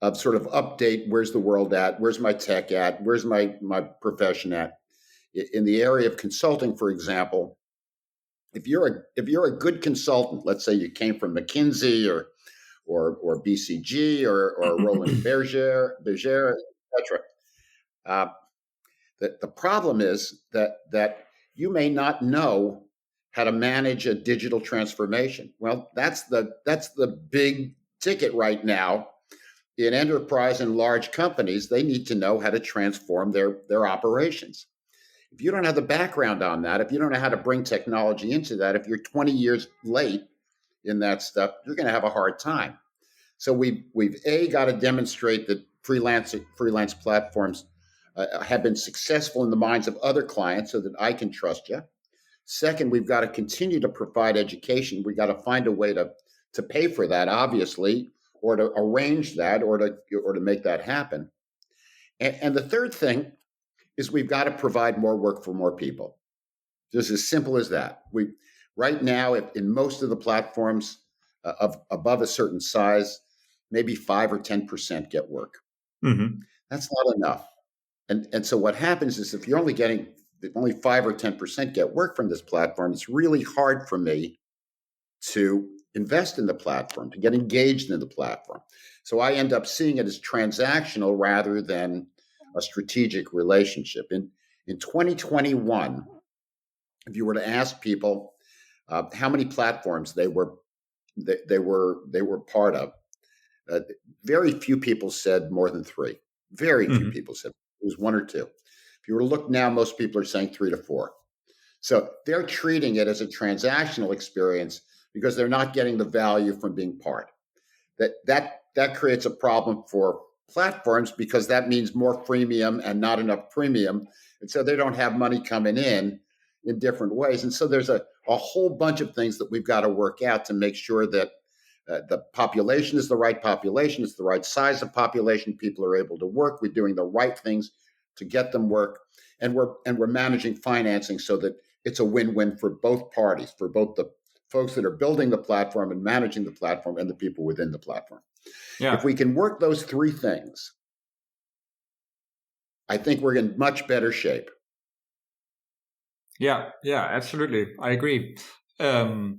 of sort of update. Where's the world at? Where's my tech at? Where's my profession at? In the area of consulting, for example, if you're a good consultant, let's say you came from McKinsey or BCG or Roland Berger, etc. The problem is that you may not know how to manage a digital transformation. Well, that's the big ticket right now in enterprise and large companies. They need to know how to transform their operations. If you don't have the background on that, if you don't know how to bring technology into that, if you're 20 years late in that stuff, you're going to have a hard time. So we've got to demonstrate that freelance platforms have been successful in the minds of other clients, so that I can trust you. Second, we've got to continue to provide education. We've got to find a way to pay for that, obviously, or to arrange that, or to make that happen. And the third thing is we've got to provide more work for more people. Just as simple as that. Right now, in most of the platforms of above a certain size, maybe 5 or 10% get work. Mm-hmm. That's not enough. And so what happens is, if you're only 5 or 10% get work from this platform, it's really hard for me to invest in the platform, to get engaged in the platform. So I end up seeing it as transactional rather than a strategic relationship. In 2021, if you were to ask people how many platforms they were part of, very few people said more than 3. Very few people said. It was 1 or 2. If you were to look now, most people are saying 3 to 4. So they're treating it as a transactional experience because they're not getting the value from being part. That creates a problem for platforms, because that means more freemium and not enough premium. And so they don't have money coming in different ways. And so there's a whole bunch of things that we've got to work out to make sure that the population is the right population, it's the right size of population, people are able to work, we're doing the right things to get them work, and we're managing financing so that it's a win-win for both parties, for both the folks that are building the platform and managing the platform and the people within the platform. Yeah. If we can work those 3 things, I think we're in much better shape. Yeah, absolutely. I agree. As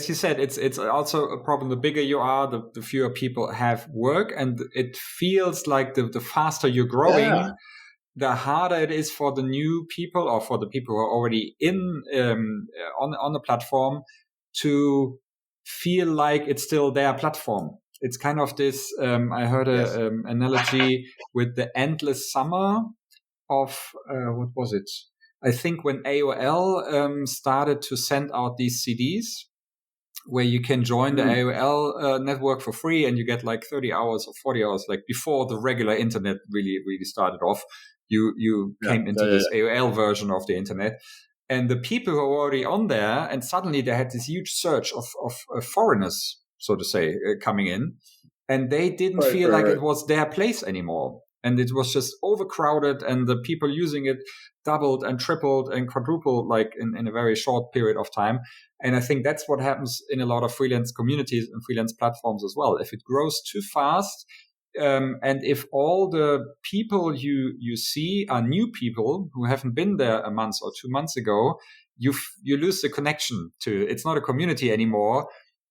you said, it's also a problem. The bigger you are, the fewer people have work, and it feels like the faster you're growing, the harder it is for the new people, or for the people who are already in on the platform, to feel like it's still their platform. It's kind of this, I heard an analogy with the endless summer of, what was it? I think when AOL started to send out these CDs where you can join the AOL network for free and you get like 30 hours or 40 hours, like before the regular internet really started off. You came into this AOL version of the internet. And the people who were already on there, and suddenly they had this huge surge of foreigners, so to say, coming in. And they didn't feel like it was their place anymore. And it was just overcrowded, and the people using it doubled and tripled and quadrupled like in a very short period of time. And I think that's what happens in a lot of freelance communities and freelance platforms as well. If it grows too fast, and if all the people you see are new people who haven't been there a month or 2 months ago, you lose the connection to. It's not a community anymore.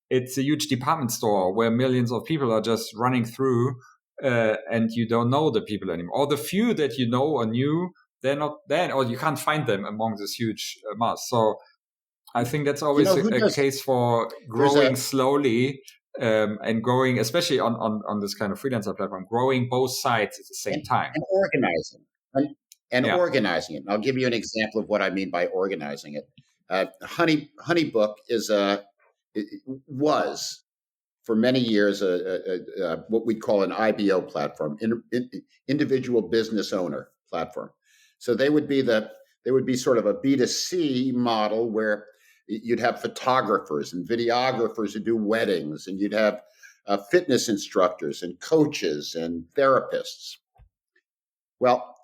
It's a huge department store where millions of people are just running through, and you don't know the people anymore. Or the few that you know or knew, they're not there, or you can't find them among this huge mass. So I think that's always a case for growing slowly. And growing, especially on this kind of freelancer platform, growing both sides at the same time. And organizing. Organizing it. And I'll give you an example of what I mean by organizing it. Honeybook was for many years what we'd call an IBO platform, individual business owner platform. So they would be sort of a B2C model where you'd have photographers and videographers who do weddings, and you'd have fitness instructors and coaches and therapists. Well,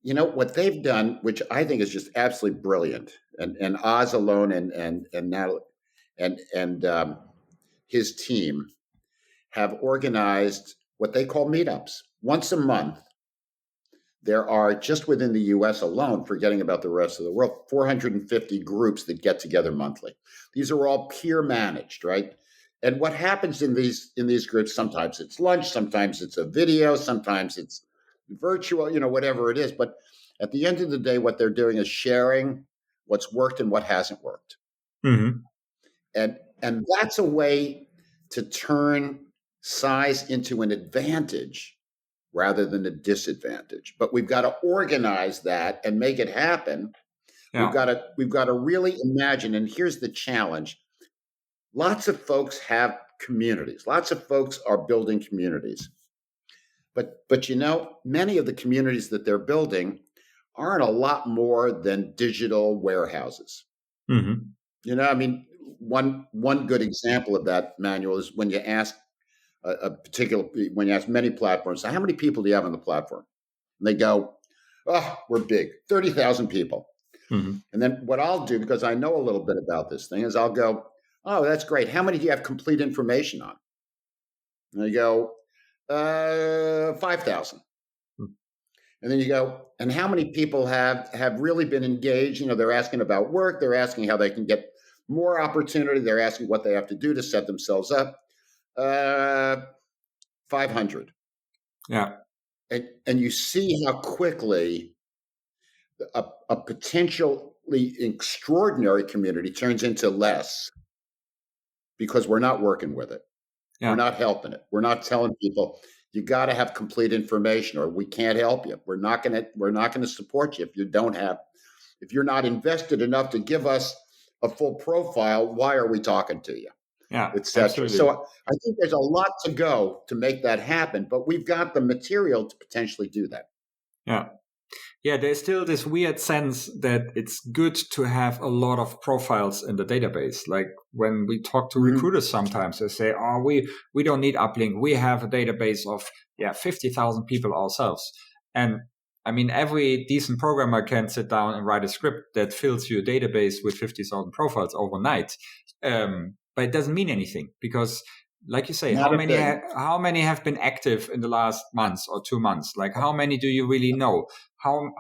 what they've done, which I think is just absolutely brilliant, and Oz alone and Natalie and his team have organized what they call meetups once a month. There are, just within the US alone, forgetting about the rest of the world, 450 groups that get together monthly. These are all peer managed, right? And what happens in these groups, sometimes it's lunch, sometimes it's a video, sometimes it's virtual, whatever it is. But at the end of the day, what they're doing is sharing what's worked and what hasn't worked. Mm-hmm. And that's a way to turn size into an advantage rather than a disadvantage. But we've got to organize that and make it happen. Yeah. We've got to really imagine, and here's the challenge. Lots of folks have communities. Lots of folks are building communities. But many of the communities that they're building aren't a lot more than digital warehouses. Mm-hmm. One good example of that, Manuel, is when you ask when you ask many platforms, how many people do you have on the platform? And they go, oh, we're big, 30,000 people. Mm-hmm. And then what I'll do, because I know a little bit about this thing, is I'll go, oh, that's great. How many do you have complete information on? And they go, 5,000. Mm-hmm. And then you go, and how many people have really been engaged? They're asking about work. They're asking how they can get more opportunity. They're asking what they have to do to set themselves up. 500. Yeah. And you see how quickly a potentially extraordinary community turns into less because we're not working with it. Yeah. We're not helping it. We're not telling people you got to have complete information or we can't help you. We're not going to support you if you're not invested enough to give us a full profile. Why are we talking to you? Yeah, etc. So I think there's a lot to go to make that happen, but we've got the material to potentially do that. Yeah, there's still this weird sense that it's good to have a lot of profiles in the database. Like when we talk to recruiters, sometimes they say, "Oh, we don't need uplink. We have a database of 50,000 people ourselves." And every decent programmer can sit down and write a script that fills your database with 50,000 profiles overnight. But it doesn't mean anything because, like you say, how many have been active in the last months or 2 months? Like, how many do you really know? How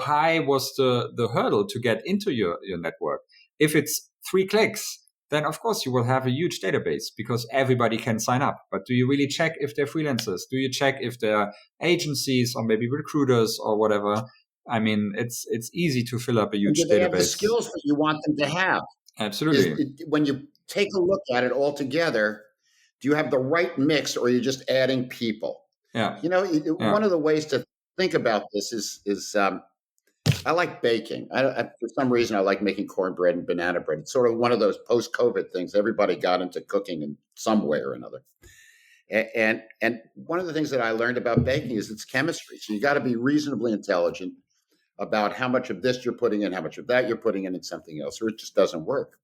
high was the hurdle to get into your network? If it's 3 clicks, then of course you will have a huge database because everybody can sign up. But do you really check if they're freelancers? Do you check if they're agencies or maybe recruiters or whatever? It's easy to fill up a huge database. They have the skills that you want them to have. Absolutely. take a look at it all together. Do you have the right mix, or are you just adding people? Yeah. One of the ways to think about this is I like baking. For some reason, I like making cornbread and banana bread. It's sort of one of those post-COVID things. Everybody got into cooking in some way or another. And one of the things that I learned about baking is it's chemistry. So you got to be reasonably intelligent about how much of this you're putting in, how much of that you're putting in something else, or it just doesn't work.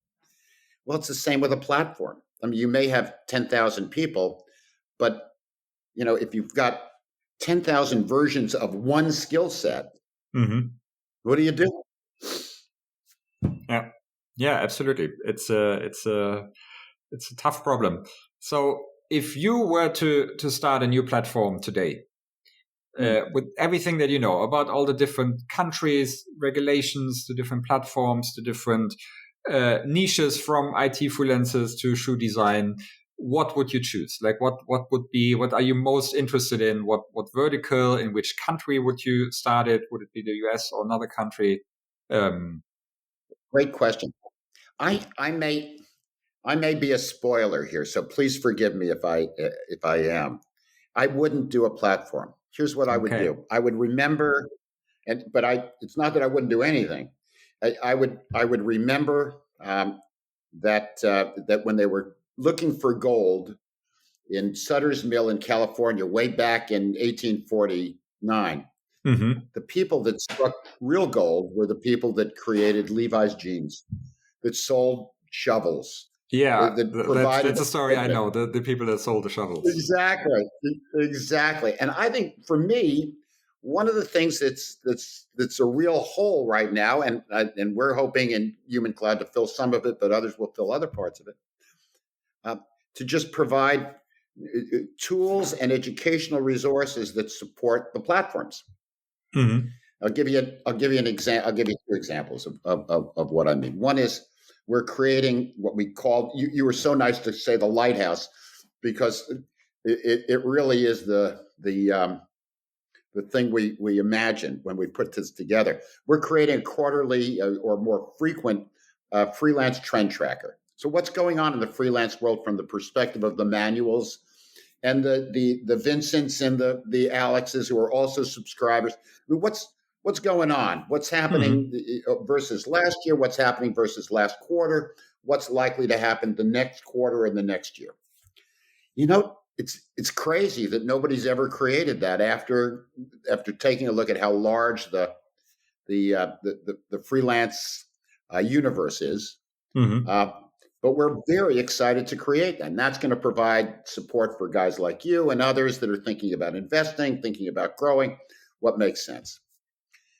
Well, it's the same with a platform. I mean, you may have 10,000 people, but if you've got 10,000 versions of one skill set, what do you do? Yeah, absolutely. It's a tough problem. So if you were to start a new platform today, with everything that you know about all the different countries, regulations, the different platforms, the different niches from IT freelancers to shoe design, what would you choose? Like what are you most interested in? What vertical, in which country would you start it? Would it be the US or another country? Great question. I may be a spoiler here, so please forgive me if I am. I wouldn't do a platform. Here's what I would do. I would remember, but it's not that I wouldn't do anything. I would remember that when they were looking for gold in Sutter's Mill in California way back in 1849, the people that struck real gold were the people that created Levi's jeans, that sold shovels. Yeah, that's a story I know. The people that sold the shovels. Exactly. And I think for me, one of the things that's a real hole right now, and we're hoping in Human Cloud to fill some of it, but others will fill other parts of it, to just provide tools and educational resources that support the platforms. I'll give you an example. I'll give you two examples of what I mean. One is, we're creating what we call, you were so nice to say the lighthouse, because it really is the thing we imagine when we put this together. We're creating a quarterly or more frequent freelance trend tracker. So what's going on in the freelance world from the perspective of the manuals and the Vincents and the Alexes who are also subscribers? I mean, what's going on? What's happening versus last year? What's happening versus last quarter? What's likely to happen the next quarter and the next year? It's crazy that nobody's ever created that after taking a look at how large the freelance universe is. But we're very excited to create that. And that's going to provide support for guys like you and others that are thinking about investing, thinking about growing. What makes sense?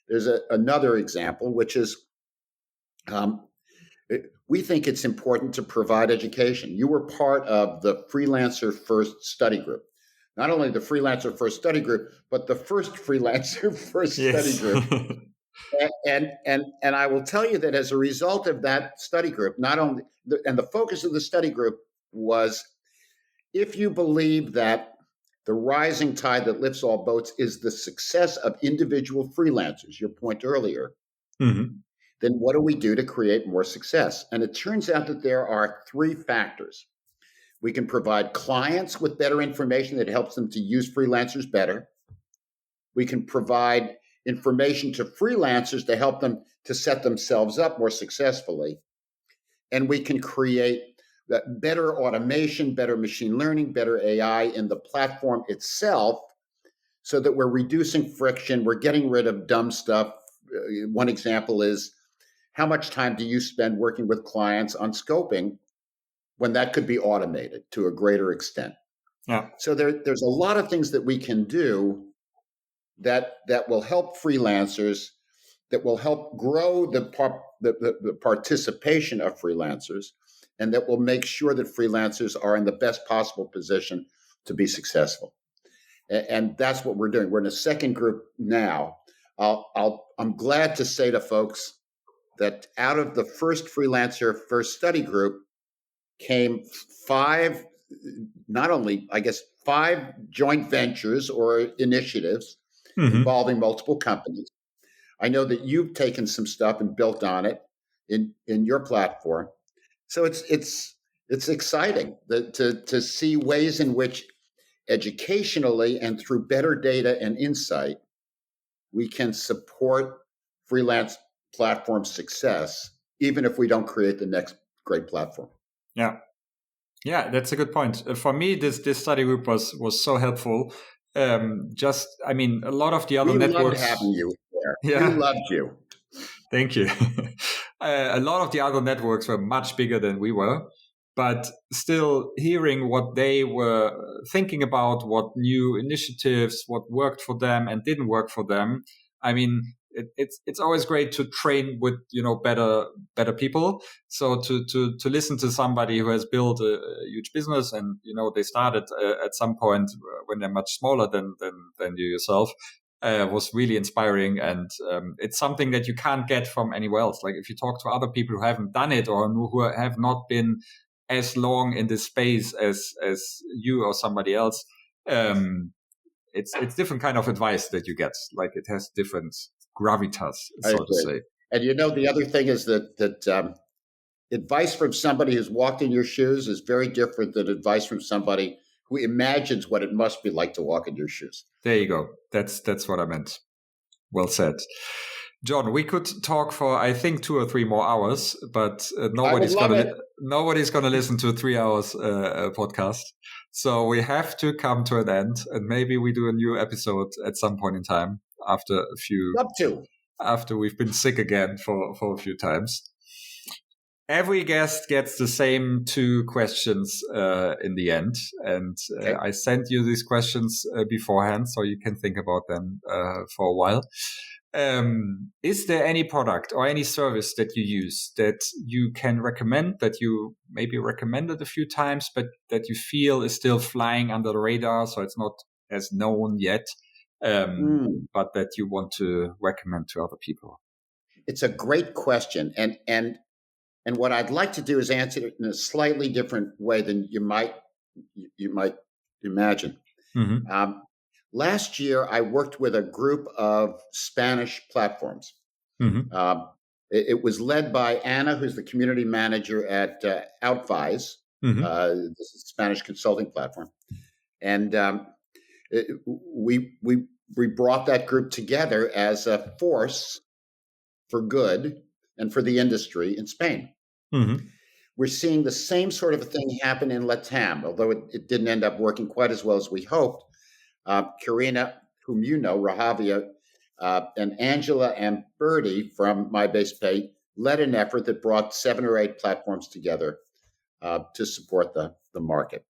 There's another example, which is we think it's important to provide education. You were part of the Freelancer First study group. Not only the Freelancer First study group, but the first Freelancer First study group. And I will tell you that as a result of that study group, the focus of the study group was, if you believe that the rising tide that lifts all boats is the success of individual freelancers, your point earlier, then what do we do to create more success? And it turns out that there are three factors. We can provide clients with better information that helps them to use freelancers better. We can provide information to freelancers to help them to set themselves up more successfully. And we can create better automation, better machine learning, better AI in the platform itself, so that we're reducing friction. We're getting rid of dumb stuff. One example is, how much time do you spend working with clients on scoping when that could be automated to a greater extent? Yeah. So there's a lot of things that we can do that will help freelancers, that will help grow the participation of freelancers, and that will make sure that freelancers are in the best possible position to be successful. And that's what we're doing. We're in a second group now. I'm glad to say to folks that out of the first Freelancer First study group came five joint ventures or initiatives involving multiple companies. I know that you've taken some stuff and built on it in your platform. So it's it's exciting to see ways in which educationally and through better data and insight, we can support freelance platform success, even if we don't create the next great platform. Yeah. Yeah, that's a good point. For me, this study group was so helpful. A lot of the other We loved networks. having you there. Yeah, We loved you. thank you. A lot of the other networks were much bigger than we were, but still hearing what they were thinking about, what new initiatives, what worked for them and didn't work for them. I mean, it's always great to train with better people. So to listen to somebody who has built a huge business and they started at some point when they're much smaller than you yourself. Was really inspiring, and it's something that you can't get from anywhere else. Like if you talk to other people who haven't done it or who have not been as long in this space as you or somebody else, it's different kind of advice that you get. Like it has different gravitas, I so to agree. say. And the other thing is that advice from somebody who's walked in your shoes is very different than advice from somebody who imagines what it must be like to walk in your shoes. There you go. That's what I meant. Well said. Jon, we could talk for, I think, 2 or 3 more hours, but nobody's going to listen to a 3 hours podcast. So we have to come to an end, and maybe we do a new episode at some point in time after we've been sick again for a few times. Every guest gets the same 2 questions in the end. And Okay. I sent you these questions beforehand, so you can think about them for a while. Is there any product or any service that you use that you can recommend, that you maybe recommended a few times, but that you feel is still flying under the radar, so it's not as known yet, but that you want to recommend to other people? It's a great question. And what I'd like to do is answer it in a slightly different way than you might imagine. Mm-hmm. Last year, I worked with a group of Spanish platforms. Mm-hmm. It was led by Anna, who's the community manager at Outvise, Mm-hmm. this is a Spanish consulting platform. And we brought that group together as a force for good and for the industry in Spain. Mm-hmm. We're seeing the same sort of thing happen in LATAM, although it didn't end up working quite as well as we hoped. Karina, whom you know, Rahavia, and Angela and Bertie from MyBasePay led an effort that brought 7 or 8 platforms together to support the market.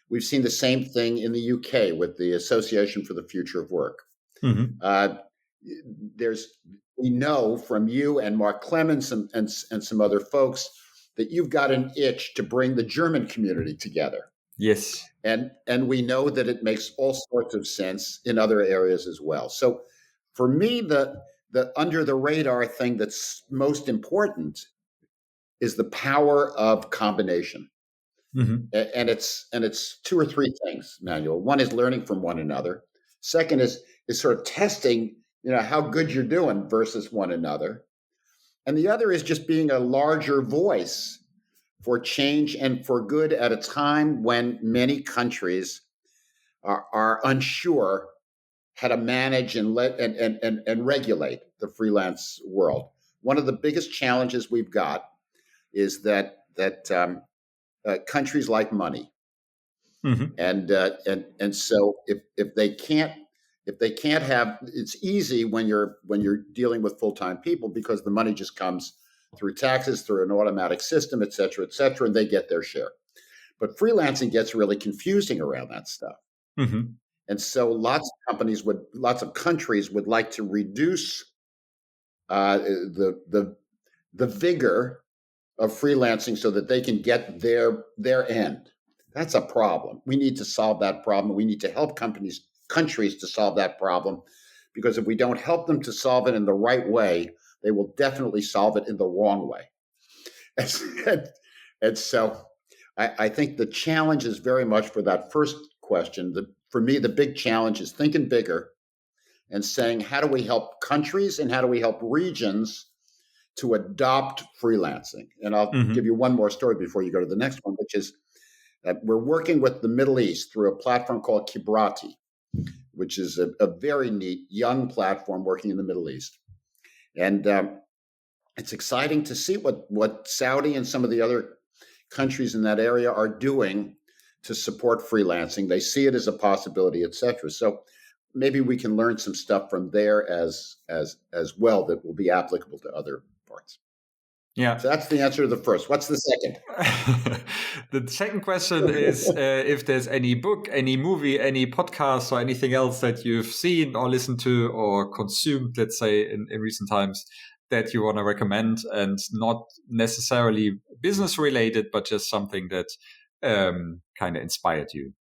We've seen the same thing in the UK with the Association for the Future of Work. Mm-hmm. We know from you and Mark Clemens and some other folks that you've got an itch to bring the German community together. Yes. And we know that it makes all sorts of sense in other areas as well. So for me, the under the radar thing that's most important is the power of combination. Mm-hmm. And it's 2 or 3 things, Manuel. One is learning from one another. Second is sort of testing, how good you're doing versus one another. And the other is just being a larger voice for change and for good at a time when many countries are unsure how to manage and regulate the freelance world. One of the biggest challenges we've got is that countries like money, Mm-hmm. and so if they can't have, it's easy when you're dealing with full-time people because the money just comes through taxes, through an automatic system, et cetera, and they get their share. But freelancing gets really confusing around that stuff. Mm-hmm. And so lots of countries would like to reduce the vigor of freelancing so that they can get their end. That's a problem. We need to solve that problem. We need to help countries to solve that problem, because if we don't help them to solve it in the right way, they will definitely solve it in the wrong way. And so I think the challenge is very much for that first question. For me, the big challenge is thinking bigger and saying, how do we help countries and how do we help regions to adopt freelancing. And I'll give you one more story before you go to the next one, which is we're working with the Middle East through a platform called Kibrati, which is a very neat young platform working in the Middle East. And it's exciting to see what Saudi and some of the other countries in that area are doing to support freelancing. They see it as a possibility, et cetera. So maybe we can learn some stuff from there as well that will be applicable to other parts. Yeah. So that's the answer to the first. What's the second? The second question is if there's any book, any movie, any podcast, or anything else that you've seen or listened to or consumed, let's say, in recent times that you want to recommend, and not necessarily business related, but just something that kind of inspired you.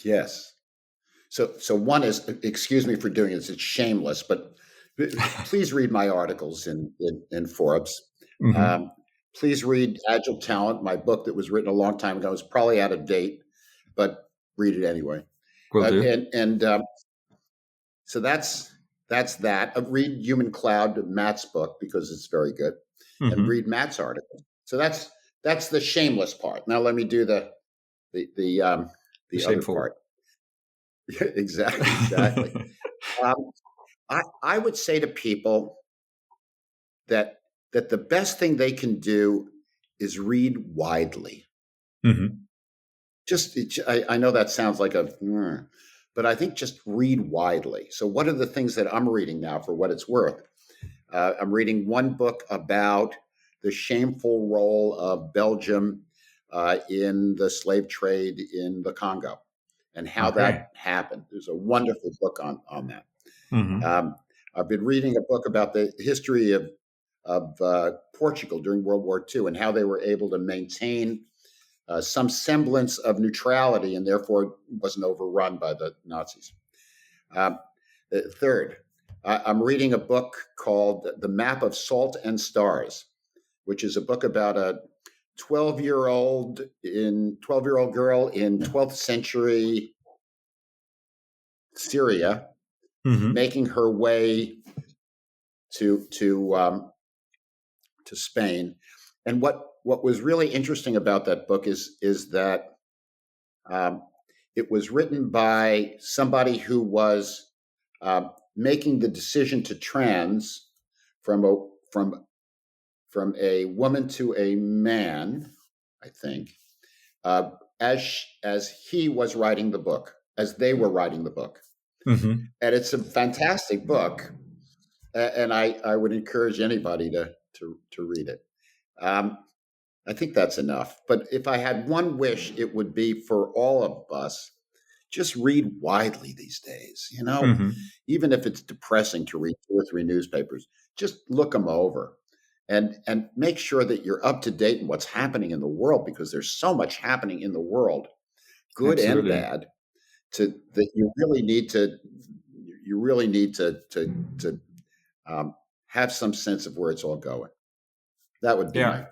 Yes. So one is, excuse me for doing this, it's shameless, but please read my articles in Forbes. Please read Agile Talent, my book that was written a long time ago. It's probably out of date, but read it anyway. So that's that. Read Human Cloud, Matt's book, because it's very good, and read Matt's article. So that's the shameless part. Now let me do the other part. Exactly. I would say to people that the best thing they can do is read widely. I know that sounds like but I think just read widely. So what are the things that I'm reading now for what it's worth? I'm reading one book about the shameful role of Belgium in the slave trade in the Congo and how that happened. There's a wonderful book on that. I've been reading a book about the history of Portugal during World War II and how they were able to maintain some semblance of neutrality and therefore wasn't overrun by the Nazis. Third, I'm reading a book called The Map of Salt and Stars, which is a book about a 12-year-old girl in 12th century Syria making her way to Spain. And what was really interesting about that book is that it was written by somebody who was making the decision to trans from a woman to a man, I think, as he was writing the book, as they were writing the book. And it's a fantastic book, and I would encourage anybody to read it. I think that's enough. But if I had one wish, it would be for all of us, just read widely these days. Even if it's depressing to read 2 or 3 newspapers, just look them over. And make sure that you're up to date in what's happening in the world, because there's so much happening in the world, good and bad, that you really need to have some sense of where it's all going. That would be my.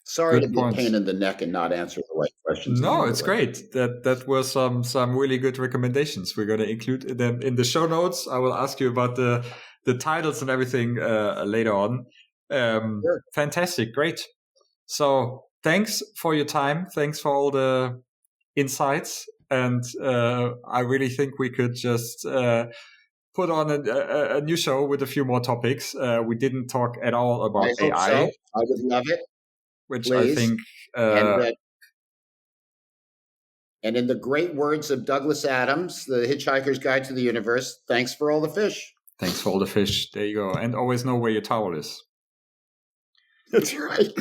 Sorry to be a pain in the neck and not answer the right questions. No, it's great. That were some really good recommendations. We're going to include them in the show notes. I will ask you about the titles and everything later on. Sure. Fantastic. Great. So thanks for your time. Thanks for all the insights. And I really think we could just put on a new show with a few more topics. We didn't talk at all about AI. So. I would love it. Which Please. I think... and in the great words of Douglas Adams, The Hitchhiker's Guide to the Universe, thanks for all the fish. Thanks for all the fish. There you go. And always know where your towel is. That's right.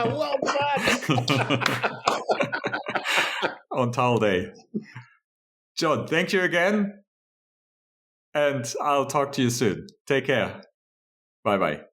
Well done. On Towel Day. Jon, thank you again. And I'll talk to you soon. Take care. Bye-bye.